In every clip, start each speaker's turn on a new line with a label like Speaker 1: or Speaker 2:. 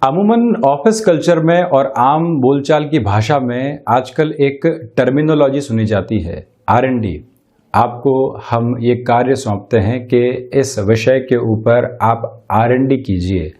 Speaker 1: अमूमन office culture में और आम बोलचाल की भाषा में आजकल एक टर्मिनोलॉजी सुनी जाती है, R&D। आपको हम ये कार्य सौंपते हैं कि इस विषय के ऊपर आप R&D कीजिए,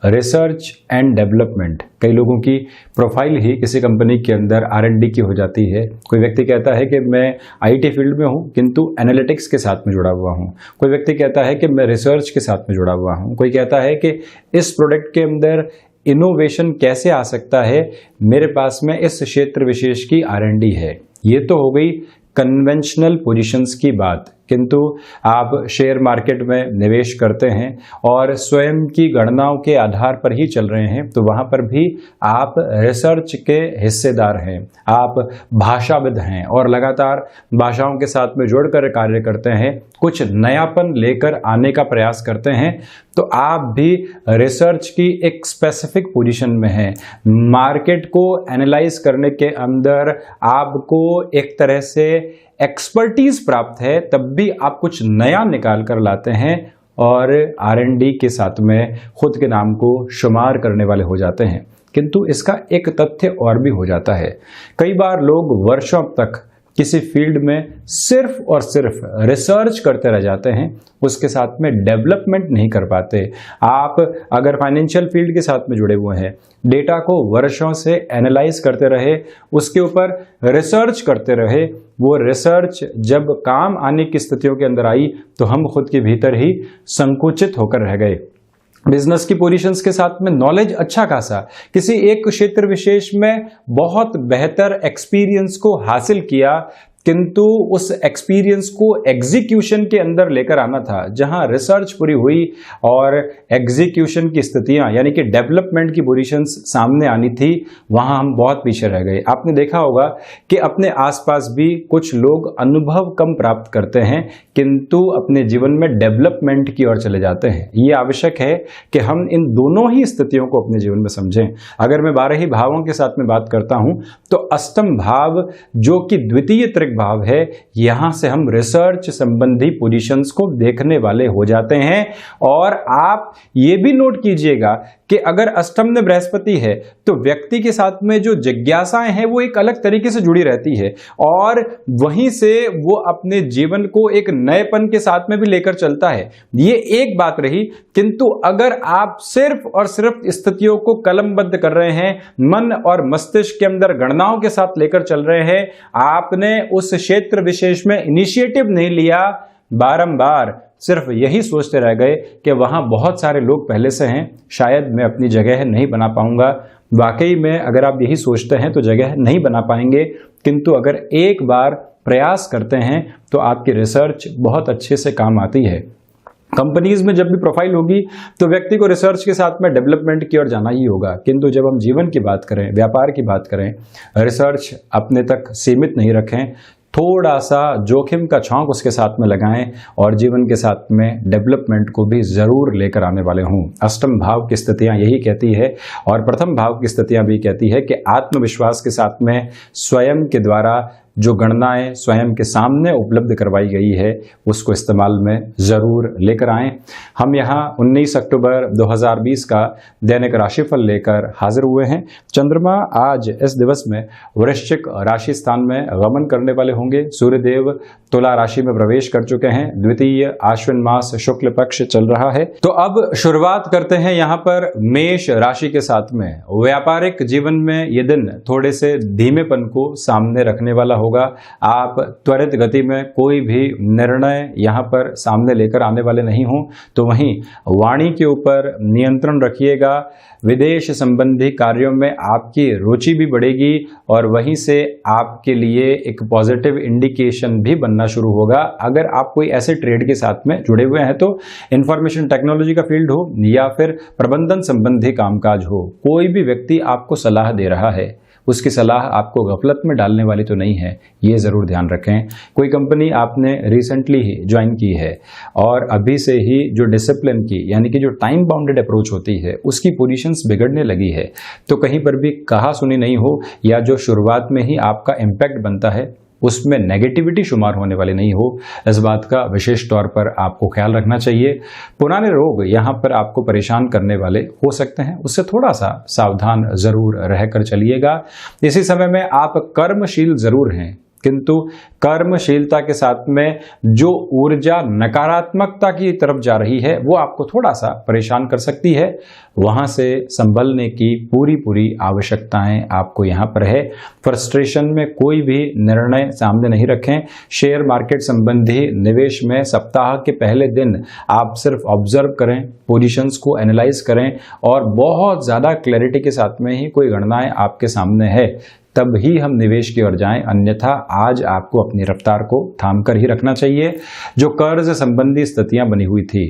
Speaker 1: रिसर्च एंड डेवलपमेंट। कई लोगों की प्रोफाइल ही किसी कंपनी के अंदर R&D की हो जाती है। कोई व्यक्ति कहता है कि मैं IT फील्ड में हूँ किंतु एनालिटिक्स के साथ में जुड़ा हुआ हूँ। कोई व्यक्ति कहता है कि मैं रिसर्च के साथ में जुड़ा हुआ हूँ। कोई कहता है कि इस प्रोडक्ट के अंदर इनोवेशन कैसे आ सकता है, मेरे पास में इस क्षेत्र विशेष की R&D है। ये तो हो गई कन्वेंशनल पोजीशंस की बात, किंतु आप शेयर मार्केट में निवेश करते हैं और स्वयं की गणनाओं के आधार पर ही चल रहे हैं, तो वहां पर भी आप रिसर्च के हिस्सेदार हैं, आप भाषाविद हैं और लगातार भाषाओं के साथ में जुड़कर कार्य करते हैं, कुछ नयापन लेकर आने का प्रयास करते हैं। तो आप भी रिसर्च की एक स्पेसिफिक पोजीशन में हैं। मार्केट को एनालाइज करने के अंदर आपको एक तरह से एक्सपर्टीज प्राप्त है, तब भी आप कुछ नया निकाल कर लाते हैं और R&D के साथ में खुद के नाम को शुमार करने वाले हो जाते हैं। किंतु इसका एक तथ्य और भी हो जाता है, कई बार लोग वर्षों तक किसी फील्ड में सिर्फ और सिर्फ रिसर्च करते रह जाते हैं, उसके साथ में डेवलपमेंट नहीं कर पाते। आप अगर फाइनेंशियल फील्ड के साथ में जुड़े हुए हैं, डेटा को वर्षों से एनालाइज करते रहे, उसके ऊपर रिसर्च करते रहे, वो रिसर्च जब काम आने की स्थितियों के अंदर आई तो हम खुद के भीतर ही संकुचित होकर रह गए। बिजनेस की पोजीशंस के साथ में नॉलेज अच्छा खासा, किसी एक क्षेत्र विशेष में बहुत बेहतर एक्सपीरियंस को हासिल किया, किंतु उस एक्सपीरियंस को एग्जीक्यूशन के अंदर लेकर आना था। जहां रिसर्च पूरी हुई और एग्जीक्यूशन की स्थितियां यानी कि डेवलपमेंट की पोजीशंस सामने आनी थी, वहां हम बहुत पीछे रह गए। आपने देखा होगा कि अपने आसपास भी कुछ लोग अनुभव कम प्राप्त करते हैं किंतु अपने जीवन में डेवलपमेंट की ओर चले जाते हैं। ये आवश्यक है कि हम इन दोनों ही स्थितियों को अपने जीवन में समझें। अगर मैं 12 ही भावों के साथ में बात करता हूं तो अष्टम भाव जो कि द्वितीय त्रिक भाव है, यहां से हम रिसर्च संबंधी पोजीशंस को देखने वाले हो जाते हैं। और आप ये भी नोट कीजिएगा कि अगर अष्टम में बृहस्पति है तो व्यक्ति के साथ में जो जिज्ञासाएं हैं वो एक अलग तरीके से जुड़ी रहती है और वहीं से वो अपने जीवन को एक नएपन के साथ में भी लेकर चलता है। ये एक बात रही, किंतु अगर आप सिर्फ और सिर्फ स्थितियों को कलमबद्ध कर रहे हैं, मन और मस्तिष्क के अंदर गणनाओं के साथ लेकर चल रहे हैं, आपने उस क्षेत्र विशेष में इनिशिएटिव नहीं लिया, बारंबार सिर्फ यही सोचते रह गए कि वहां बहुत सारे लोग पहले से हैं, शायद मैं अपनी जगह नहीं बना पाऊंगा। वाकई में अगर आप यही सोचते हैं तो जगह नहीं बना पाएंगे, किंतु अगर एक बार प्रयास करते हैं तो आपकी रिसर्च बहुत अच्छे से काम आती है। कंपनीज में जब भी प्रोफाइल होगी तो व्यक्ति को रिसर्च के साथ में डेवलपमेंट की ओर जाना ही होगा, किंतु जब हम जीवन की बात करें, व्यापार की बात करें, रिसर्च अपने तक सीमित नहीं रखें, थोड़ा सा जोखिम का छौंक उसके साथ में लगाएं और जीवन के साथ में डेवलपमेंट को भी जरूर लेकर आने वाले हों। अष्टम भाव की स्थितियां यही कहती है और प्रथम भाव की स्थितियां भी कहती है कि आत्मविश्वास के साथ में स्वयं के द्वारा जो गणनाएं स्वयं के सामने उपलब्ध करवाई गई है उसको इस्तेमाल में जरूर लेकर आएं। हम यहाँ 19 अक्टूबर 2020 का दैनिक राशिफल लेकर हाजिर हुए हैं। चंद्रमा आज इस दिवस में वृश्चिक राशि स्थान में गमन करने वाले होंगे। सूर्यदेव तुला राशि में प्रवेश कर चुके हैं। द्वितीय आश्विन मास शुक्ल पक्ष चल रहा है। तो अब शुरुआत करते हैं यहाँ पर मेष राशि के साथ में। व्यापारिक जीवन में ये दिन थोड़े से धीमेपन को सामने रखने वाला होगा। आप त्वरित गति में कोई भी निर्णय यहाँ पर सामने लेकर आने वाले नहीं हो, तो वहीं वाणी के ऊपर नियंत्रण रखिएगा। विदेश संबंधी कार्यों में आपकी रुचि भी बढ़ेगी और वहीं से आपके लिए एक पॉजिटिव इंडिकेशन भी बनना शुरू होगा। अगर आप कोई ऐसे ट्रेड के साथ में जुड़े हुए हैं, तो इंफॉर्मेशन टेक्नोलॉजी का फील्ड हो या फिर प्रबंधन संबंधी कामकाज हो, कोई भी व्यक्ति आपको सलाह दे रहा है, उसकी सलाह आपको गफलत में डालने वाली तो नहीं है, ये ज़रूर ध्यान रखें। कोई कंपनी आपने रिसेंटली ही ज्वाइन की है और अभी से ही जो डिसिप्लिन की यानी कि जो टाइम बाउंडेड अप्रोच होती है उसकी पोजीशंस बिगड़ने लगी है, तो कहीं पर भी कहा सुनी नहीं हो या जो शुरुआत में ही आपका इम्पैक्ट बनता है उसमें नेगेटिविटी शुमार होने वाली नहीं हो, इस बात का विशेष तौर पर आपको ख्याल रखना चाहिए। पुराने रोग यहाँ पर आपको परेशान करने वाले हो सकते हैं, उससे थोड़ा सा सावधान जरूर रहकर चलिएगा। इसी समय में आप कर्मशील जरूर हैं, किंतु कर्मशीलता के साथ में जो ऊर्जा नकारात्मकता की तरफ जा रही है वो आपको थोड़ा सा परेशान कर सकती है। वहां से संभलने की पूरी आवश्यकताएं आपको यहां पर है। फ्रस्ट्रेशन में कोई भी निर्णय सामने नहीं रखें। शेयर मार्केट संबंधी निवेश में सप्ताह के पहले दिन आप सिर्फ ऑब्जर्व करें, पोजीशंस को एनालाइज करें और बहुत ज्यादा क्लैरिटी के साथ में ही कोई गणनाएं आपके सामने है तब ही हम निवेश की ओर जाएं, अन्यथा आज आपको अपनी रफ्तार को थाम कर ही रखना चाहिए। जो कर्ज संबंधी स्थितियां बनी हुई थी,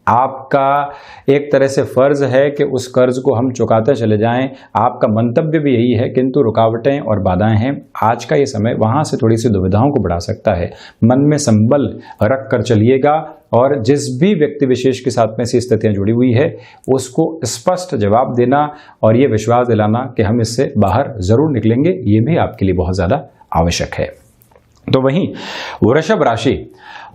Speaker 1: आपका एक तरह से फर्ज है कि उस कर्ज को हम चुकाते चले जाएं। आपका मंतव्य भी यही है, किंतु रुकावटें और बाधाएं हैं। आज का ये समय वहां से थोड़ी सी दुविधाओं को बढ़ा सकता है। मन में संबल रख कर चलिएगा और जिस भी व्यक्ति विशेष के साथ में ऐसी स्थितियां जुड़ी हुई है उसको स्पष्ट जवाब देना और ये विश्वास दिलाना कि हम इससे बाहर जरूर निकलेंगे, ये भी आपके लिए बहुत ज्यादा आवश्यक है। तो वहीं वृषभ राशि,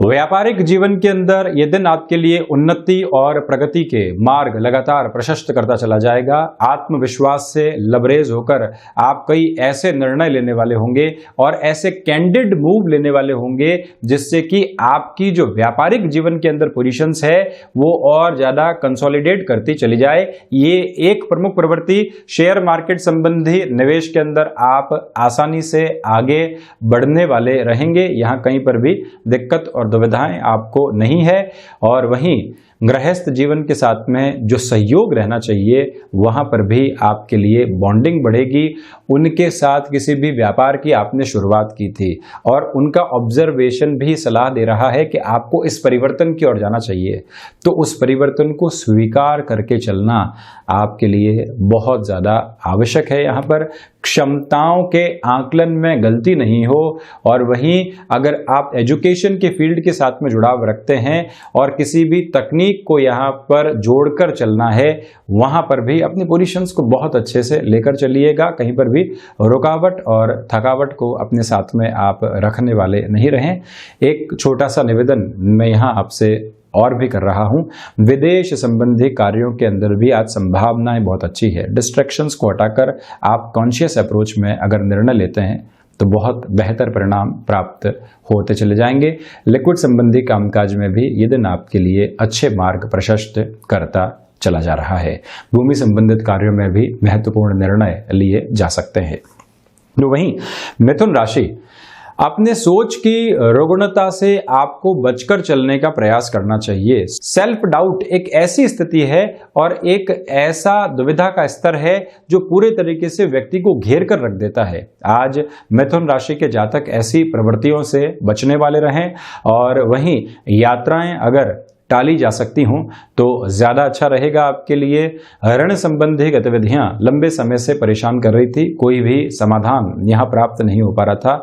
Speaker 1: व्यापारिक जीवन के अंदर यह दिन आपके लिए उन्नति और प्रगति के मार्ग लगातार प्रशस्त करता चला जाएगा। आत्मविश्वास से लबरेज होकर आप कई ऐसे निर्णय लेने वाले होंगे और ऐसे कैंडिड मूव लेने वाले होंगे जिससे कि आपकी जो व्यापारिक जीवन के अंदर पोजीशंस है वो और ज्यादा कंसोलिडेट करती चली जाए। ये एक प्रमुख प्रवृत्ति शेयर मार्केट संबंधी निवेश के अंदर आप आसानी से आगे बढ़ने वाले रहेंगे। यहां कहीं पर भी दिक्कत और दुविधाएं आपको नहीं है। और वहीं गृहस्थ जीवन के साथ में जो सहयोग रहना चाहिए वहां पर भी आपके लिए बॉन्डिंग बढ़ेगी। उनके साथ किसी भी व्यापार की आपने शुरुआत की थी और उनका ऑब्जर्वेशन भी सलाह दे रहा है कि आपको इस परिवर्तन की ओर जाना चाहिए, तो उस परिवर्तन को स्वीकार करके चलना आपके लिए बहुत ज़्यादा आवश्यक है। यहाँ पर क्षमताओं के आकलन में गलती नहीं हो। और वहीं अगर आप एजुकेशन के फील्ड के साथ में जुड़ाव रखते हैं और किसी भी तकनीक को यहाँ पर जोड़कर चलना है, वहां पर भी अपनी पोजीशंस को बहुत अच्छे से लेकर चलिएगा। कहीं पर भी रुकावट और थकावट को अपने साथ में आप रखने वाले नहीं रहें। एक छोटा सा निवेदन मैं यहाँ आपसे और भी कर रहा हूं, विदेश संबंधी कार्यों के अंदर भी आज संभावनाएं बहुत अच्छी है। डिस्ट्रैक्शंस को हटाकर आप कॉन्शियस अप्रोच में अगर निर्णय लेते हैं तो बहुत बेहतर परिणाम प्राप्त होते चले जाएंगे। लिक्विड संबंधी कामकाज में भी ये दिन आपके लिए अच्छे मार्ग प्रशस्त करता चला जा रहा है। भूमि संबंधित कार्यों में भी महत्वपूर्ण निर्णय लिए जा सकते हैं। तो वहीं मिथुन राशि, अपने सोच की रुग्णता से आपको बचकर चलने का प्रयास करना चाहिए। सेल्फ डाउट एक ऐसी स्थिति है और एक ऐसा दुविधा का स्तर है जो पूरे तरीके से व्यक्ति को घेर कर रख देता है। आज मिथुन राशि के जातक ऐसी प्रवृत्तियों से बचने वाले रहें और वहीं यात्राएं अगर टाली जा सकती हों तो ज्यादा अच्छा रहेगा आपके लिए। ऋण संबंधी गतिविधियां लंबे समय से परेशान कर रही थी, कोई भी समाधान यहां प्राप्त नहीं हो पा रहा था।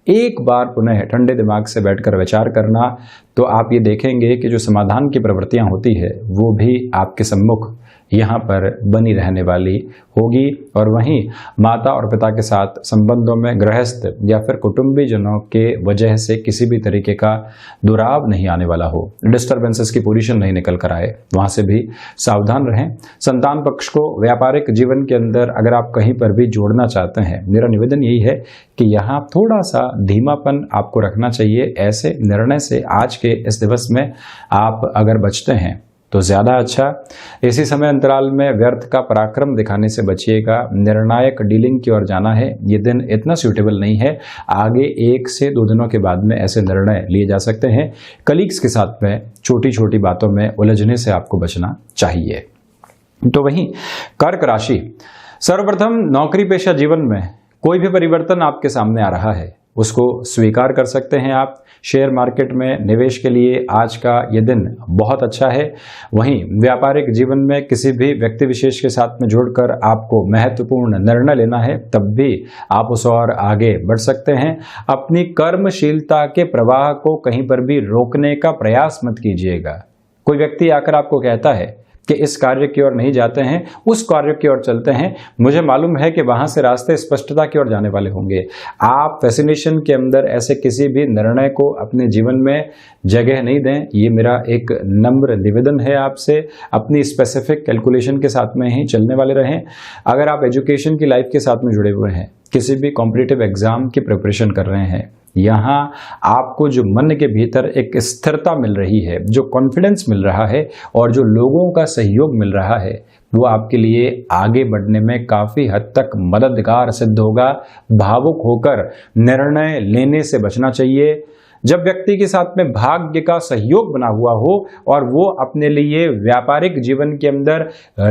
Speaker 1: एक बार पुनः ठंडे दिमाग से बैठकर विचार करना तो आप ये देखेंगे कि जो समाधान की प्रवृत्तियां होती है वो भी आपके सम्मुख यहाँ पर बनी रहने वाली होगी। और वहीं माता और पिता के साथ संबंधों में गृहस्थ या फिर कुटुंबीजनों के वजह से किसी भी तरीके का दुराव नहीं आने वाला हो, डिस्टर्बेंसेस की पोजीशन नहीं निकल कर आए, वहां से भी सावधान रहें। संतान पक्ष को व्यापारिक जीवन के अंदर अगर आप कहीं पर भी जोड़ना चाहते हैं, मेरा निवेदन यही है कि यहाँ थोड़ा सा धीमापन आपको रखना चाहिए। ऐसे निर्णय से आज के इस दिवस में आप अगर बचते हैं तो ज्यादा अच्छा। इसी समय अंतराल में व्यर्थ का पराक्रम दिखाने से बचिएगा। निर्णायक डीलिंग की ओर जाना है, ये दिन इतना सूटेबल नहीं है। आगे 1 से 2 दिनों के बाद में ऐसे निर्णय लिए जा सकते हैं। कलीग्स के साथ में छोटी छोटी बातों में उलझने से आपको बचना चाहिए। तो वहीं कर्क राशि, सर्वप्रथम नौकरी पेशा जीवन में कोई भी परिवर्तन आपके सामने आ रहा है उसको स्वीकार कर सकते हैं आप। शेयर मार्केट में निवेश के लिए आज का ये दिन बहुत अच्छा है। वहीं व्यापारिक जीवन में किसी भी व्यक्ति विशेष के साथ में जुड़कर आपको महत्वपूर्ण निर्णय लेना है, तब भी आप उस और आगे बढ़ सकते हैं। अपनी कर्मशीलता के प्रवाह को कहीं पर भी रोकने का प्रयास मत कीजिएगा। कोई व्यक्ति आकर आपको कहता है कि इस कार्य की ओर नहीं जाते हैं, उस कार्य की ओर चलते हैं, मुझे मालूम है कि वहां से रास्ते स्पष्टता की ओर जाने वाले होंगे। आप फैसिनेशन के अंदर ऐसे किसी भी निर्णय को अपने जीवन में जगह नहीं दें, ये मेरा एक नम्र निवेदन है आपसे। अपनी स्पेसिफिक कैलकुलेशन के साथ में ही चलने वाले रहें। अगर आप एजुकेशन की लाइफ के साथ में जुड़े हुए हैं, किसी भी कॉम्पिटिटिव एग्जाम की प्रिपरेशन कर रहे हैं, यहाँ आपको जो मन के भीतर एक स्थिरता मिल रही है, जो कॉन्फिडेंस मिल रहा है और जो लोगों का सहयोग मिल रहा है, वो आपके लिए आगे बढ़ने में काफ़ी हद तक मददगार सिद्ध होगा। भावुक होकर निर्णय लेने से बचना चाहिए। जब व्यक्ति के साथ में भाग्य का सहयोग बना हुआ हो और वो अपने लिए व्यापारिक जीवन के अंदर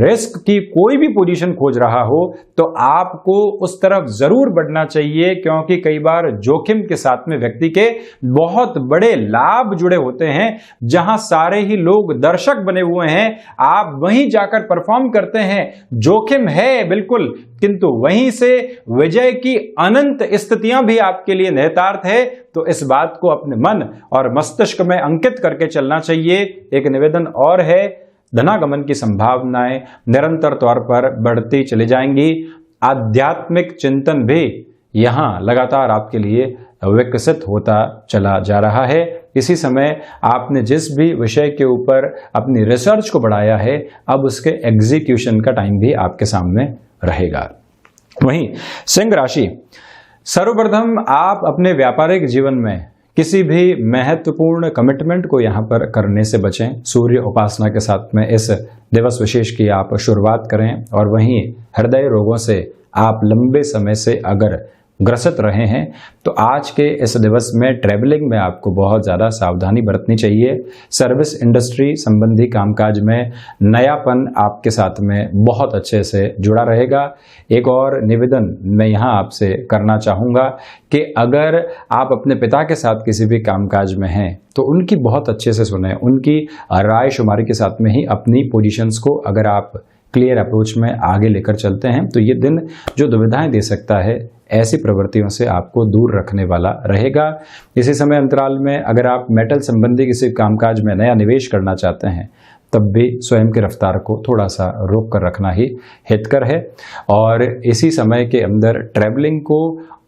Speaker 1: रिस्क की कोई भी पोजीशन खोज रहा हो, तो आपको उस तरफ जरूर बढ़ना चाहिए, क्योंकि कई बार जोखिम के साथ में व्यक्ति के बहुत बड़े लाभ जुड़े होते हैं। जहां सारे ही लोग दर्शक बने हुए हैं, आप वहीं जाकर परफॉर्म करते हैं। जोखिम है बिल्कुल, किंतु वहीं से विजय की अनंत स्थितियां भी आपके लिए निहितार्थ है। तो इस बात को अपने मन और मस्तिष्क में अंकित करके चलना चाहिए। एक निवेदन और है, धनागमन की संभावनाएं निरंतर तौर पर बढ़ती चली जाएंगी। आध्यात्मिक चिंतन भी यहां लगातार आपके लिए विकसित होता चला जा रहा है। इसी समय आपने जिस भी विषय के ऊपर अपनी रिसर्च को बढ़ाया है, अब उसके एग्जीक्यूशन का टाइम भी आपके सामने रहेगा। वहीं सिंह राशि, सर्वप्रथम आप अपने व्यापारिक जीवन में किसी भी महत्वपूर्ण कमिटमेंट को यहां पर करने से बचें। सूर्य उपासना के साथ में इस दिवस विशेष की आप शुरुआत करें। और वहीं हृदय रोगों से आप लंबे समय से अगर ग्रसित रहे हैं, तो आज के इस दिवस में ट्रैवलिंग में आपको बहुत ज़्यादा सावधानी बरतनी चाहिए। सर्विस इंडस्ट्री संबंधी कामकाज में नयापन आपके साथ में बहुत अच्छे से जुड़ा रहेगा। एक और निवेदन मैं यहाँ आपसे करना चाहूँगा कि अगर आप अपने पिता के साथ किसी भी कामकाज में हैं, तो उनकी बहुत अच्छे से सुने, उनकी राय शुमारी के साथ में ही अपनी पोजीशंस को अगर आप क्लियर अप्रोच में आगे लेकर चलते हैं, तो ये दिन जो दुविधाएं दे सकता है, ऐसी प्रवृत्तियों से आपको दूर रखने वाला रहेगा। इसी समय अंतराल में अगर आप मेटल संबंधी किसी कामकाज में नया निवेश करना चाहते हैं, तब भी स्वयं की रफ्तार को थोड़ा सा रोक कर रखना ही हितकर है। और इसी समय के अंदर ट्रैवलिंग को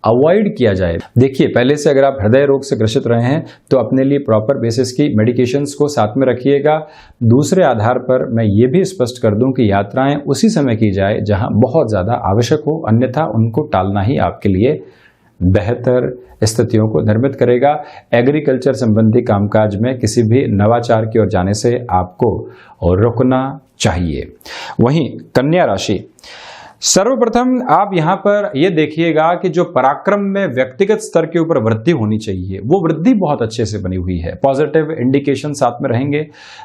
Speaker 1: अवॉइड किया जाए। देखिए, पहले से अगर आप हृदय रोग से ग्रसित रहे हैं, तो अपने लिए प्रॉपर बेसिस की मेडिकेशंस को साथ में रखिएगा। दूसरे आधार पर मैं ये भी स्पष्ट कर दूं कि यात्राएं उसी समय की जाए जहां बहुत ज़्यादा आवश्यक हो, अन्यथा उनको टालना ही आपके लिए बेहतर स्थितियों को निर्मित करेगा। एग्रीकल्चर संबंधी कामकाज में किसी भी नवाचार की ओर जाने से आपको रुकना चाहिए। वहीं कन्या राशि, सर्वप्रथम आप यहां पर यह देखिएगा कि जो पराक्रम में व्यक्तिगत स्तर के ऊपर वृद्धि होनी चाहिए, वो वृद्धि बहुत अच्छे से बनी हुई है। पॉजिटिव इंडिकेशन साथ में रहेंगे।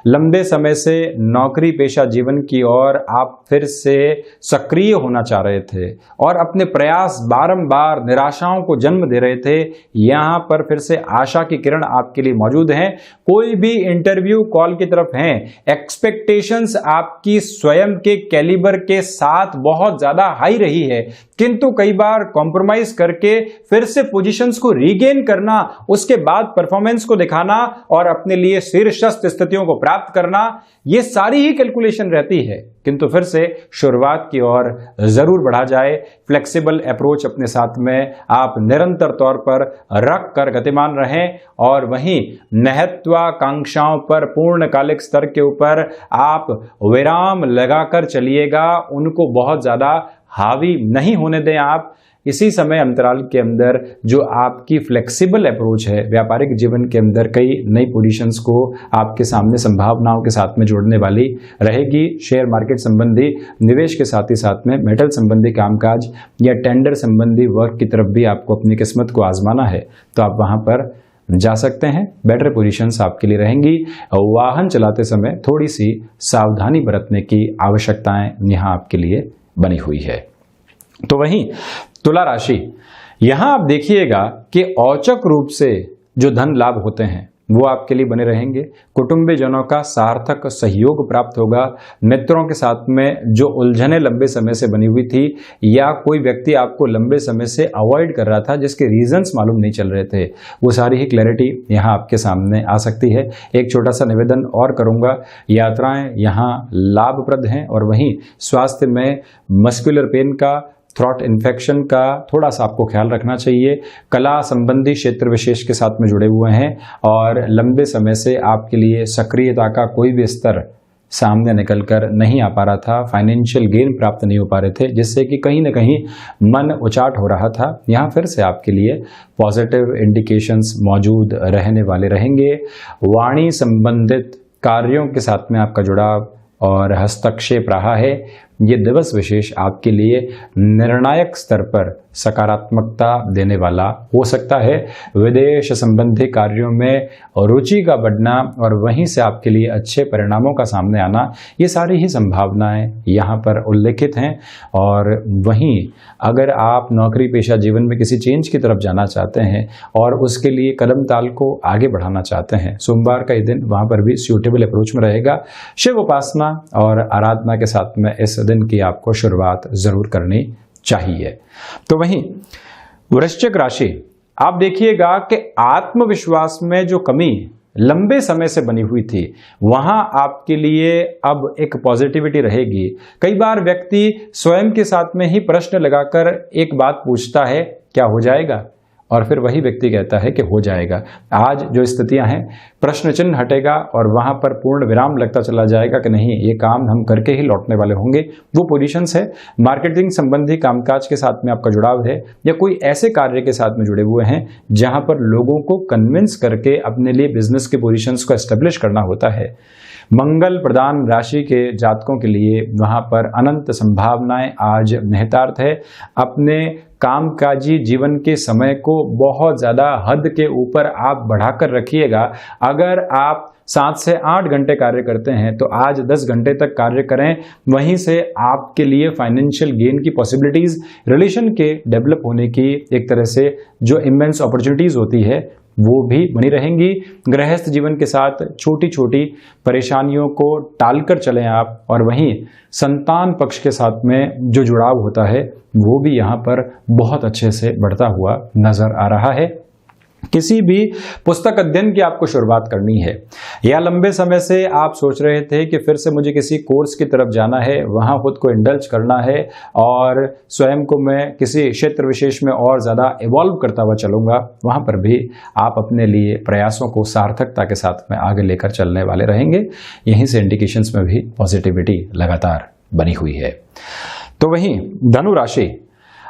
Speaker 1: लंबे समय से नौकरी पेशा जीवन की ओर आप फिर से सक्रिय होना चाह रहे थे और अपने प्रयास बारंबार निराशाओं को जन्म दे रहे थे, यहां पर फिर से आशा की किरण आपके लिए मौजूद हैं। कोई भी इंटरव्यू कॉल की तरफ हैं, एक्सपेक्टेशंस आपकी स्वयं के कैलिबर के साथ बहुत ज्यादा हाई रही है, किंतु कई बार कॉम्प्रोमाइज करके फिर से पोजीशंस को रीगेन करना, उसके बाद परफॉर्मेंस को दिखाना और अपने लिए शीर्षस्थ स्थितियों को प्राप्त करना, ये सारी ही कैलकुलेशन रहती है। किंतु फिर से शुरुआत की ओर जरूर बढ़ा जाए। फ्लेक्सिबल अप्रोच अपने साथ में आप निरंतर तौर पर रख कर गतिमान रहें और वहीं महत्वाकांक्षाओं पर पूर्णकालिक स्तर के ऊपर आप विराम लगाकर चलिएगा। उनको बहुत ज्यादा हावी नहीं होने दें आप। इसी समय अंतराल के अंदर जो आपकी फ्लेक्सिबल अप्रोच है, व्यापारिक जीवन के अंदर कई नई पोजीशंस को आपके सामने संभावनाओं के साथ में जोड़ने वाली रहेगी। शेयर मार्केट संबंधी निवेश के साथ ही साथ में मेटल संबंधी कामकाज या टेंडर संबंधी वर्क की तरफ भी आपको अपनी किस्मत को आजमाना है, तो आप वहां पर जा सकते हैं। बेटर पोजीशंस आपके लिए रहेंगी। वाहन चलाते समय थोड़ी सी सावधानी बरतने की आवश्यकताएं यहां आपके लिए बनी हुई है। तो वहीं तुला राशि, यहां आप देखिएगा कि औचक रूप से जो धन लाभ होते हैं वो आपके लिए बने रहेंगे। कुटुंबीजनों का सार्थक सहयोग प्राप्त होगा। मित्रों के साथ में जो उलझने लंबे समय से बनी हुई थी या कोई व्यक्ति आपको लंबे समय से अवॉइड कर रहा था जिसके रीजंस मालूम नहीं चल रहे थे, वो सारी ही क्लैरिटी यहाँ आपके सामने आ सकती है। एक छोटा सा निवेदन और करूँगा, यात्राएं यहाँ लाभप्रद हैं और वहीं स्वास्थ्य में मस्कुलर पेन का, थ्रॉट इन्फेक्शन का थोड़ा सा आपको ख्याल रखना चाहिए। कला संबंधी क्षेत्र विशेष के साथ में जुड़े हुए हैं और लंबे समय से आपके लिए सक्रियता का कोई भी स्तर सामने निकल कर नहीं आ पा रहा था, फाइनेंशियल गेन प्राप्त नहीं हो पा रहे थे, जिससे कि कहीं ना कहीं मन उचाट हो रहा था। यहाँ फिर से आपके लिए पॉजिटिव इंडिकेशंस मौजूद रहने वाले रहेंगे। वाणी संबंधित कार्यों के साथ में आपका जुड़ाव और हस्तक्षेप रहा है। ये दिवस विशेष आपके लिए निर्णायक स्तर पर सकारात्मकता देने वाला हो सकता है। विदेश संबंधी कार्यों में रुचि का बढ़ना और वहीं से आपके लिए अच्छे परिणामों का सामने आना, ये सारी ही संभावनाएं यहाँ पर उल्लेखित हैं। और वहीं अगर आप नौकरी पेशा जीवन में किसी चेंज की तरफ जाना चाहते हैं और उसके लिए कदम ताल को आगे बढ़ाना चाहते हैं, सोमवार का ये दिन वहाँ पर भी सूटेबल अप्रोच में रहेगा। शिव उपासना और आराधना के साथ में इस दिन की आपको शुरुआत जरूर करनी चाहिए। तो वहीं वृश्चिक राशि, आप देखिएगा कि आत्मविश्वास में जो कमी लंबे समय से बनी हुई थी, वहां आपके लिए अब एक पॉजिटिविटी रहेगी। कई बार व्यक्ति स्वयं के साथ में ही प्रश्न लगाकर एक बात पूछता है, क्या हो जाएगा? और फिर वही व्यक्ति कहता है कि हो जाएगा। आज जो स्थितियां हैं, प्रश्न चिन्ह हटेगा और वहां पर पूर्ण विराम लगता चला जाएगा कि नहीं, ये काम हम करके ही लौटने वाले होंगे। वो पोजीशंस है। मार्केटिंग संबंधी कामकाज के साथ में आपका जुड़ाव है या कोई ऐसे कार्य के साथ में जुड़े हुए हैं जहां पर लोगों को कन्विंस करके अपने लिए बिजनेस के पोजीशंस को एस्टेब्लिश करना होता है। मंगल प्रधान राशि के जातकों के लिए वहां पर अनंत संभावनाएं आज निहितार्थ है। अपने कामकाजी जीवन के समय को बहुत ज़्यादा हद के ऊपर आप बढ़ाकर रखिएगा। अगर आप 7 से 8 घंटे कार्य करते हैं तो आज 10 घंटे तक कार्य करें। वहीं से आपके लिए फाइनेंशियल गेन की पॉसिबिलिटीज़, रिलेशन के डेवलप होने की एक तरह से जो इमेंस अपॉर्चुनिटीज़ होती है वो भी बनी रहेंगी। गृहस्थ जीवन के साथ छोटी छोटी परेशानियों को टालकर चलें आप। और वहीं संतान पक्ष के साथ में जो जुड़ाव होता है वो भी यहाँ पर बहुत अच्छे से बढ़ता हुआ नजर आ रहा है। किसी भी पुस्तक अध्ययन की आपको शुरुआत करनी है या लंबे समय से आप सोच रहे थे कि फिर से मुझे किसी कोर्स की तरफ जाना है, वहां खुद को इंडल्ज करना है और स्वयं को मैं किसी क्षेत्र विशेष में और ज़्यादा इवॉल्व करता हुआ चलूंगा, वहां पर भी आप अपने लिए प्रयासों को सार्थकता के साथ में आगे लेकर चलने वाले रहेंगे। यहीं से इंडिकेशंस में भी पॉजिटिविटी लगातार बनी हुई है। तो वहीं धनु राशि,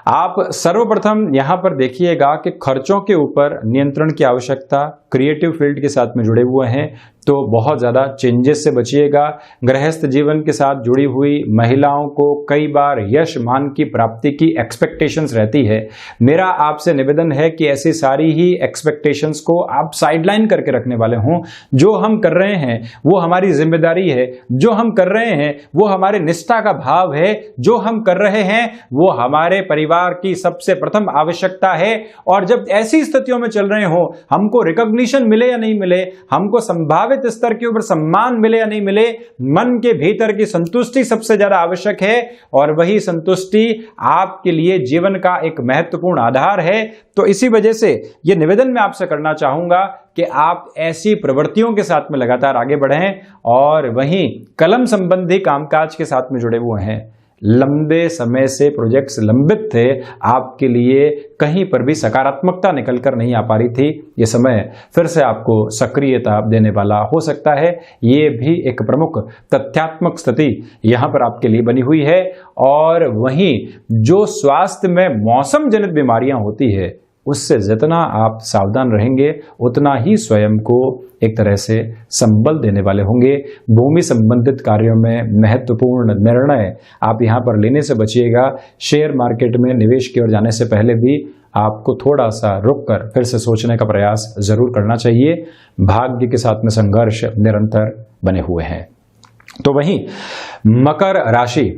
Speaker 1: आप सर्वप्रथम यहां पर देखिएगा कि खर्चों के ऊपर नियंत्रण की आवश्यकता। क्रिएटिव फील्ड के साथ में जुड़े हुए हैं तो बहुत ज़्यादा चेंजेस से बचिएगा। गृहस्थ जीवन के साथ जुड़ी हुई महिलाओं को कई बार यश मान की प्राप्ति की एक्सपेक्टेशंस रहती है। मेरा आपसे निवेदन है कि ऐसी सारी ही एक्सपेक्टेशंस को आप साइडलाइन करके रखने वाले हों। जो हम कर रहे हैं वो हमारी जिम्मेदारी है, जो हम कर रहे हैं वो हमारे निष्ठा का भाव है, जो हम कर रहे हैं वो हमारे परिवार की सबसे प्रथम आवश्यकता है। और जब ऐसी स्थितियों में चल रहे हो, हमको रिकॉग्निशन मिले या नहीं मिले, हमको संभावित स्तर के ऊपर सम्मान मिले या नहीं मिले, मन के भीतर की संतुष्टि सबसे ज्यादा आवश्यक है। और वही संतुष्टि आपके लिए जीवन का एक महत्वपूर्ण आधार है। तो इसी वजह से यह निवेदन मैं आपसे करना चाहूंगा कि आप ऐसी प्रवृत्तियों के साथ में लगातार आगे बढ़ें। और वहीं कलम संबंधी कामकाज के साथ में जुड़े हुए हैं, लंबे समय से प्रोजेक्ट्स लंबित थे, आपके लिए कहीं पर भी सकारात्मकता निकल कर नहीं आ पा रही थी, ये समय फिर से आपको सक्रियता देने वाला हो सकता है। ये भी एक प्रमुख तथ्यात्मक स्थिति यहाँ पर आपके लिए बनी हुई है। और वहीं जो स्वास्थ्य में मौसम जनित बीमारियां होती है, उससे जितना आप सावधान रहेंगे उतना ही स्वयं को एक तरह से संबल देने वाले होंगे। भूमि संबंधित कार्यों में महत्वपूर्ण निर्णय आप यहां पर लेने से बचिएगा। शेयर मार्केट में निवेश की ओर जाने से पहले भी आपको थोड़ा सा रुककर फिर से सोचने का प्रयास जरूर करना चाहिए। भाग्य के साथ में संघर्ष निरंतर बने हुए हैं। तो वहीं मकर राशि,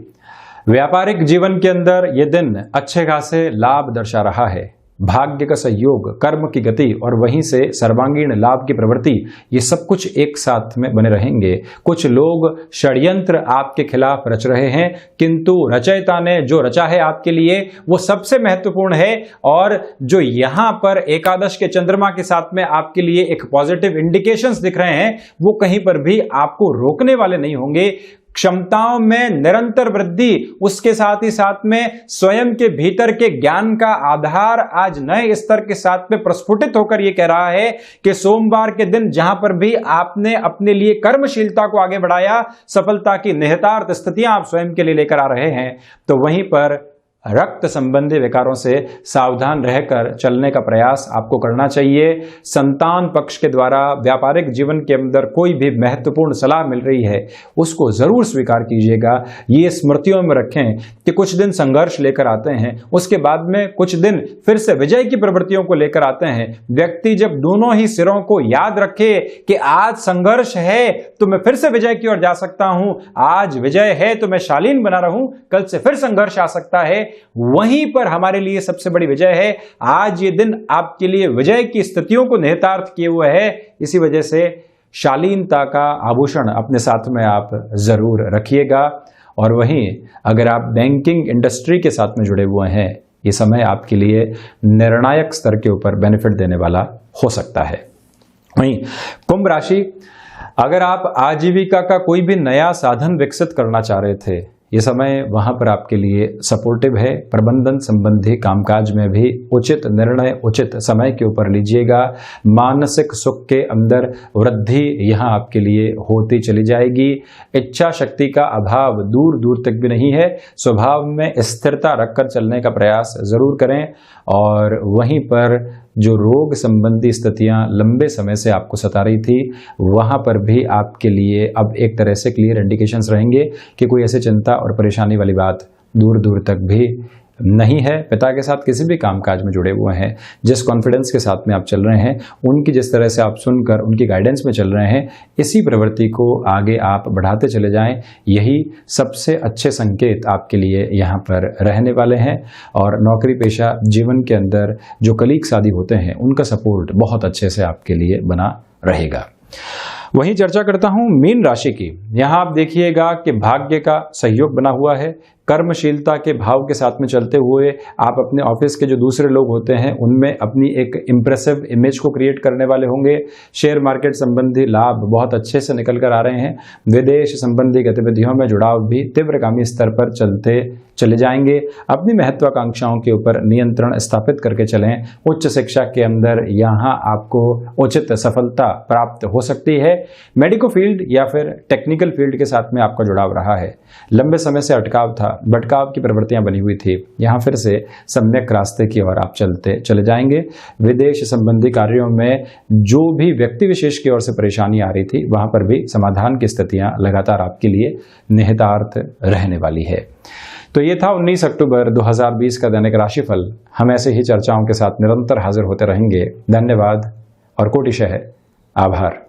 Speaker 1: व्यापारिक जीवन के अंदर यह दिन अच्छे खासे लाभ दर्शा रहा है। भाग्य का सहयोग, कर्म की गति और वहीं से सर्वांगीण लाभ की प्रवृत्ति, ये सब कुछ एक साथ में बने रहेंगे। कुछ लोग षड्यंत्र आपके खिलाफ रच रहे हैं, किंतु रचयिता ने जो रचा है आपके लिए वो सबसे महत्वपूर्ण है। और जो यहां पर एकादश के चंद्रमा के साथ में आपके लिए एक पॉजिटिव इंडिकेशंस दिख रहे हैं, वो कहीं पर भी आपको रोकने वाले नहीं होंगे। क्षमताओं में निरंतर वृद्धि, उसके साथ ही साथ में स्वयं के भीतर के ज्ञान का आधार आज नए स्तर के साथ में प्रस्फुटित होकर यह कह रहा है कि सोमवार के दिन जहां पर भी आपने अपने लिए कर्मशीलता को आगे बढ़ाया, सफलता की निहितार्थ स्थितियां आप स्वयं के लिए लेकर आ रहे हैं, तो वहीं पर रक्त संबंधी विकारों से सावधान रहकर चलने का प्रयास आपको करना चाहिए। संतान पक्ष के द्वारा व्यापारिक जीवन के अंदर कोई भी महत्वपूर्ण सलाह मिल रही है, उसको जरूर स्वीकार कीजिएगा। ये स्मृतियों में रखें कि कुछ दिन संघर्ष लेकर आते हैं, उसके बाद में कुछ दिन फिर से विजय की प्रवृत्तियों को लेकर आते हैं। व्यक्ति जब दोनों ही सिरों को याद रखे कि आज संघर्ष है तो मैं फिर से विजय की ओर जा सकता हूं, आज विजय है तो मैं शालीन बना रहूं, कल से फिर संघर्ष आ सकता है, वहीं पर हमारे लिए सबसे बड़ी विजय है। आज ये दिन आपके लिए विजय की स्थितियों को निहितार्थ किए हुए है। इसी वजह से शालीनता का आभूषण अपने साथ में आप जरूर रखिएगा। और वहीं अगर आप बैंकिंग इंडस्ट्री के साथ में जुड़े हुए हैं, ये समय आपके लिए निर्णायक स्तर के ऊपर बेनिफिट देने वाला हो सकता है। वहीं कुंभ राशि, अगर आप आजीविका का कोई भी नया साधन विकसित करना चाह रहे थे, ये समय वहां पर आपके लिए सपोर्टिव है। प्रबंधन संबंधी कामकाज में भी उचित निर्णय उचित समय के ऊपर लीजिएगा। मानसिक सुख के अंदर वृद्धि यहां आपके लिए होती चली जाएगी। इच्छा शक्ति का अभाव दूर दूर तक भी नहीं है। स्वभाव में स्थिरता रखकर चलने का प्रयास जरूर करें। और वहीं पर जो रोग संबंधी स्थितियां लंबे समय से आपको सता रही थी, वहां पर भी आपके लिए अब एक तरह से क्लियर इंडिकेशंस रहेंगे कि कोई ऐसी चिंता और परेशानी वाली बात दूर दूर तक भी नहीं है। पिता के साथ किसी भी कामकाज में जुड़े हुए हैं, जिस कॉन्फिडेंस के साथ में आप चल रहे हैं, उनकी जिस तरह से आप सुनकर उनकी गाइडेंस में चल रहे हैं, इसी प्रवृत्ति को आगे आप बढ़ाते चले जाएं। यही सबसे अच्छे संकेत आपके लिए यहाँ पर रहने वाले हैं। और नौकरी पेशा जीवन के अंदर जो कलीग्स आदि होते हैं, उनका सपोर्ट बहुत अच्छे से आपके लिए बना रहेगा। वहीं चर्चा करता हूं मीन राशि की। यहां आप देखिएगा कि भाग्य का सहयोग बना हुआ है। कर्मशीलता के भाव के साथ में चलते हुए आप अपने ऑफिस के जो दूसरे लोग होते हैं, उनमें अपनी एक इंप्रेसिव इमेज को क्रिएट करने वाले होंगे। शेयर मार्केट संबंधी लाभ बहुत अच्छे से निकल कर आ रहे हैं। विदेश संबंधी गतिविधियों में जुड़ाव भी तीव्रगामी स्तर पर चले जाएंगे। अपनी महत्वाकांक्षाओं के ऊपर नियंत्रण स्थापित करके चलें। उच्च शिक्षा के अंदर यहाँ आपको उचित सफलता प्राप्त हो सकती है। मेडिको फील्ड या फिर टेक्निकल फील्ड के साथ में आपका जुड़ाव रहा है। लंबे समय से अटकाव था, भटकाव की प्रवृत्तियां बनी हुई थी, यहाँ फिर से सम्यक रास्ते की ओर आप चलते चले जाएंगे। विदेश संबंधी कार्यों में जो भी व्यक्ति विशेष की ओर से परेशानी आ रही थी, वहां पर भी समाधान की स्थितियां लगातार आपके लिए निहितार्थ रहने वाली है। तो ये था 19 अक्टूबर 2020 का दैनिक राशिफल। हम ऐसे ही चर्चाओं के साथ निरंतर हाजिर होते रहेंगे। धन्यवाद और कोटिशः आभार।